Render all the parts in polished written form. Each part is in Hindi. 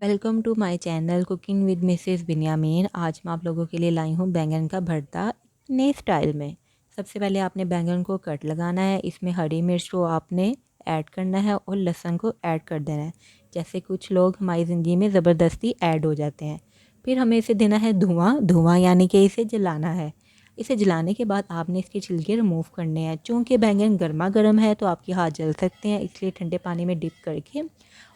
Welcome to my channel cooking with Mrs Binyamin. आज मैं आप लोगों के लिए लाई हूँ बैंगन का भरता नए स्टाइल में। सबसे पहले आपने बैंगन को कट लगाना है, इसमें हरी मिर्च को आपने ऐड करना है और लहसुन को ऐड कर देना है। जैसे कुछ लोग हमारी ज़िंदगी में ज़बरदस्ती ऐड हो जाते हैं। फिर हमें इसे देना है धुआं यानी कि इसे जलाना है। इसे जलाने के बाद आपने इसके छिलके रिमूव करने हैं। चूँकि बैंगन गर्मा गर्म है तो आपके हाथ जल सकते हैं, इसलिए ठंडे पानी में डिप करके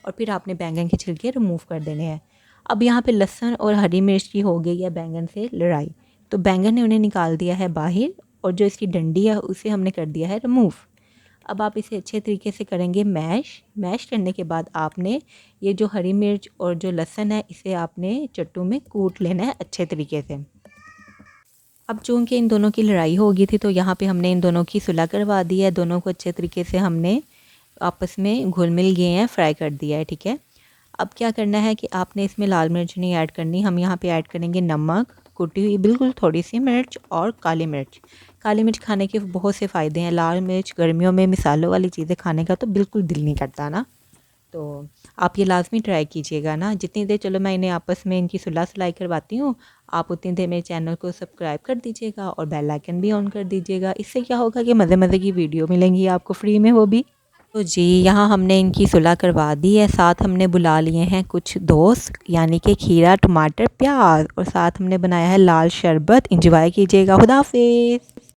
और फिर आपने बैंगन के छिलके रिमूव कर देने हैं। अब यहाँ पे लहसुन और हरी मिर्च की हो गई है बैंगन से लड़ाई, तो बैंगन ने उन्हें निकाल दिया है बाहर और जो इसकी डंडी है उसे हमने कर दिया है रिमूव। अब आप इसे अच्छे तरीके से करेंगे मैश करने के बाद आपने ये जो हरी मिर्च और जो लहसुन है इसे आपने चट्टू में कूट लेना है अच्छे तरीके से। अब चूँकि इन दोनों की लड़ाई हो गई थी तो यहाँ पे हमने इन दोनों की सुलह करवा दी है। दोनों को अच्छे तरीके से हमने आपस में घुल मिल गए हैं, फ्राई कर दिया है। ठीक है, अब क्या करना है कि आपने इसमें लाल मिर्च नहीं ऐड करनी, हम यहाँ पे ऐड करेंगे नमक, कुटी हुई बिल्कुल थोड़ी सी मिर्च और काली मिर्च। काली मिर्च खाने के बहुत से फ़ायदे हैं। लाल मिर्च गर्मियों में मिसालों वाली चीज़ें खाने का तो बिल्कुल दिल नहीं करता ना, तो आप ये लाज़मी ट्राई कीजिएगा ना। जितनी देर चलो मैं इन्हें आपस में इनकी सुलह सुलाई करवाती हूँ, आप उतनी देर मेरे चैनल को सब्सक्राइब कर दीजिएगा और बेल आइकन भी ऑन कर दीजिएगा। इससे क्या होगा कि मज़े मज़े की वीडियो मिलेंगी आपको फ्री में, वो भी। तो जी यहाँ हमने इनकी सुलह करवा दी है। साथ हमने बुला लिए हैं कुछ दोस्त, यानी कि खीरा, टमाटर, प्याज, और साथ हमने बनाया है लाल शरबत। इंजॉय कीजिएगा। खुदा हाफिज़।